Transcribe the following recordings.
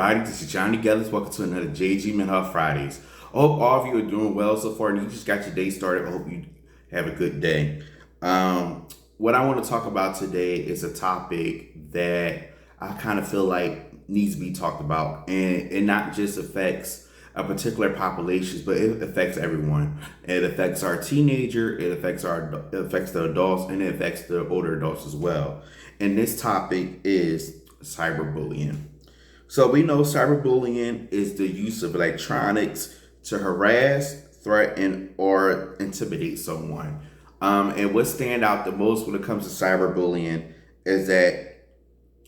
everybody. This is Johnnie Geathers. Welcome to another JG Mental Fridays. I hope all of you are doing well so far and you just got your day started. I hope you have a good day. What I want to talk about today is a topic that I kind of feel like needs to be talked about, and it not just affects a particular population, but it affects everyone. It affects our teenager, it affects the adults, and it affects the older adults as well. And this topic is cyberbullying. So we know cyberbullying is the use of electronics to harass, threaten, or intimidate someone. And what stand out the most when it comes to cyberbullying is that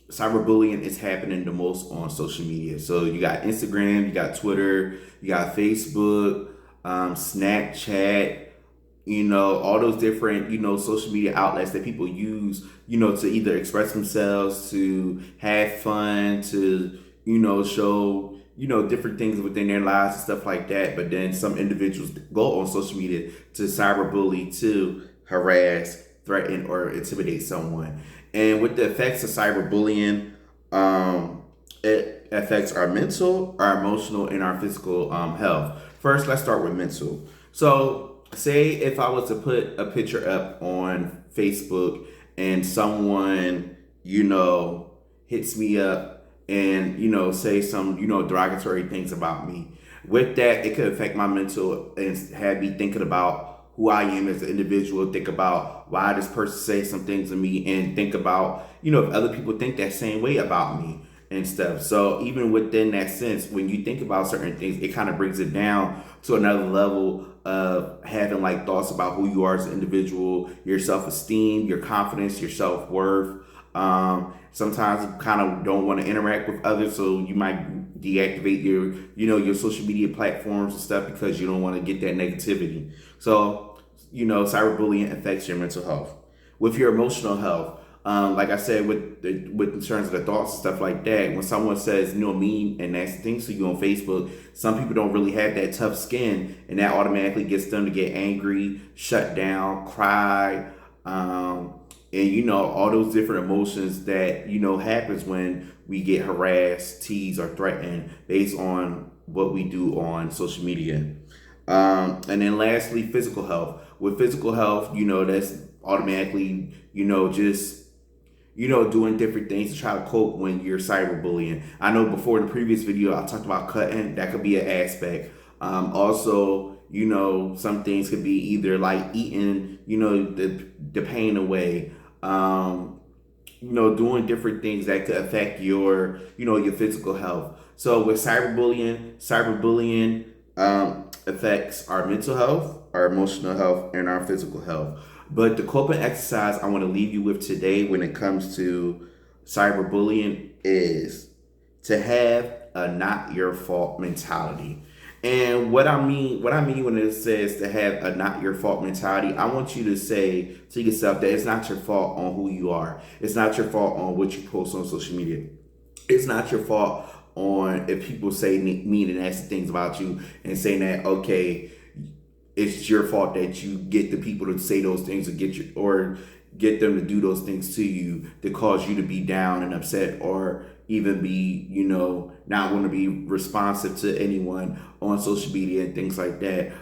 cyberbullying is happening the most on social media. So you got Instagram, you got Twitter, you got Facebook, Snapchat, all those different, social media outlets that people use, to either express themselves, to have fun, to, show, different things within their lives and stuff like that. But then some individuals go on social media to cyberbully, to harass, threaten, or intimidate someone. And with the effects of cyberbullying, it affects our mental, our emotional, and our physical health. First, let's start with mental. So, say if I was to put a picture up on Facebook and someone, hits me up and, say some, derogatory things about me. With that, it could affect my mental and have me thinking about who I am as an individual, think about why this person says some things to me, and think about, if other people think that same way about me and stuff. So even within that sense, when you think about certain things, it kind of brings it down to another level of having like thoughts about who you are as an individual, your self-esteem, your confidence, your self-worth. Sometimes you kind of don't want to interact with others, so you might deactivate your social media platforms and stuff because you don't want to get that negativity. So, cyberbullying affects your mental health. With your emotional health, like I said, with in terms of the thoughts and stuff like that, when someone says mean and nasty things to you on Facebook, some people don't really have that tough skin, and that automatically gets them to get angry, shut down, cry, and all those different emotions that happens when we get harassed, teased, or threatened based on what we do on social media. And then lastly, physical health. With physical health, that's automatically, just doing different things to try to cope when you're cyberbullying. I know before in the previous video I talked about cutting. That could be an aspect. Also, some things could be either like eating, the pain away. Doing different things that could affect your physical health. So with cyberbullying affects our mental health, our emotional health, and our physical health. But the coping exercise I want to leave you with today when it comes to cyberbullying is to have a not your fault mentality. And what I mean when it says to have a not your fault mentality, I want you to say to yourself that it's not your fault on who you are. It's not your fault on what you post on social media. It's not your fault on if people say mean and nasty things about you and saying that, okay, it's your fault that you get the people to say those things or get them to do those things to you that cause you to be down and upset, or even be, not want to be responsive to anyone on social media and things like that.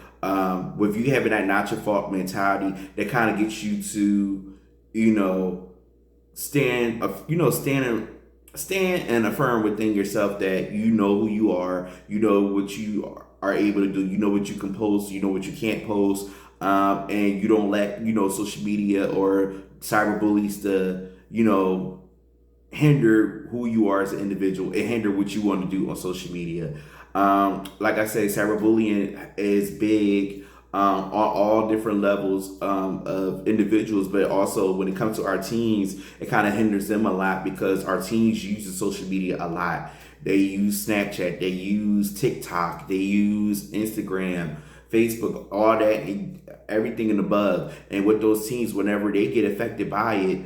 With you having that not your fault mentality, that kind of gets you to, stand and affirm within yourself that you know who you are, what you are able to do, what you can post, what you can't post, and you don't let social media or cyberbullies to hinder who you are as an individual and hinder what you want to do on social media. Like I said, cyberbullying is big on all different levels of individuals, but also when it comes to our teens, it kind of hinders them a lot because our teens use social media a lot. They use Snapchat, they use TikTok, they use Instagram, Facebook, all that, everything in the above. And with those teens, whenever they get affected by it,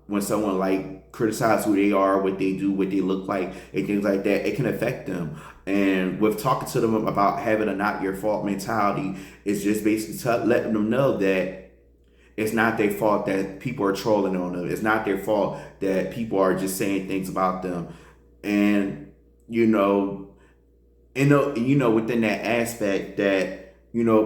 when someone like criticize who they are, what they do, what they look like, and things like that, it can affect them. And with talking to them about having a not your fault mentality, it's just basically letting them know that it's not their fault that people are trolling on them. It's not their fault that people are just saying things about them. And you know, within that aspect that,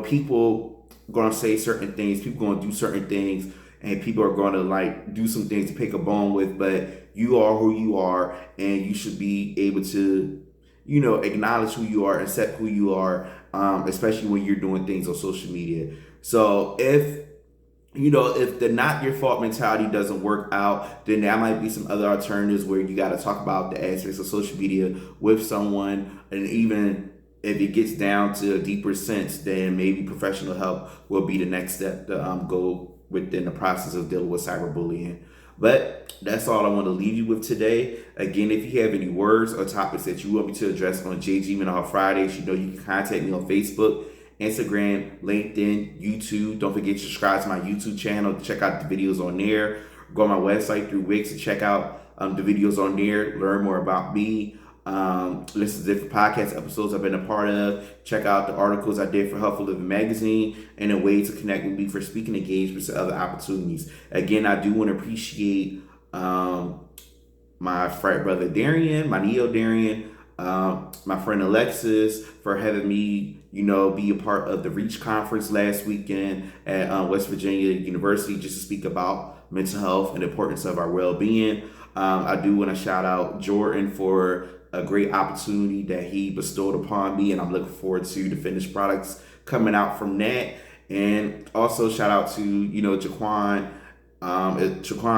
people gonna say certain things, people gonna do certain things, and people are gonna like do some things to pick a bone with, but you are who you are, and you should be able to, acknowledge who you are, accept who you are, especially when you're doing things on social media. So if the not your fault mentality doesn't work out, then there might be some other alternatives where you got to talk about the aspects of social media with someone. And even if it gets down to a deeper sense, then maybe professional help will be the next step to go within the process of dealing with cyberbullying. But that's all I want to leave you with today. Again, if you have any words or topics that you want me to address on JG Mental Fridays, you can contact me on Facebook, Instagram, LinkedIn, YouTube. Don't forget to subscribe to my YouTube channel. Check out the videos on there. Go on my website through Wix and check out the videos on there. Learn more about me. Listen to different podcast episodes I've been a part of. Check out the articles I did for Helpful Living Magazine and a way to connect with me for speaking engagements and other opportunities. Again, I do want to appreciate my frat brother Darian, my Neo Darian, my friend Alexis for having me, be a part of the REACH conference last weekend at West Virginia University just to speak about mental health and the importance of our well-being. I do want to shout out Jordan for a great opportunity that he bestowed upon me, and I'm looking forward to the finished products coming out from that. And also shout out to, Jaquan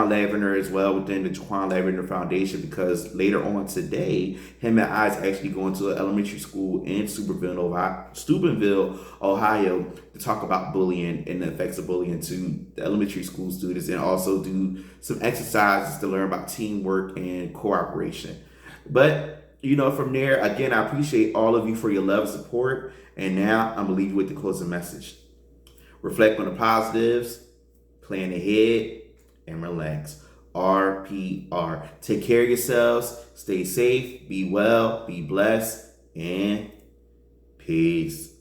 Lavender as well within the Jaquan Lavender Foundation, because later on today, him and I is actually going to an elementary school in Steubenville, Ohio, to talk about bullying and the effects of bullying to the elementary school students, and also do some exercises to learn about teamwork and cooperation. But from there, again, I appreciate all of you for your love and support. And now I'm gonna leave you with the closing message. Reflect on the positives, plan ahead, and relax. RPR. Take care of yourselves, stay safe, be well, be blessed, and peace.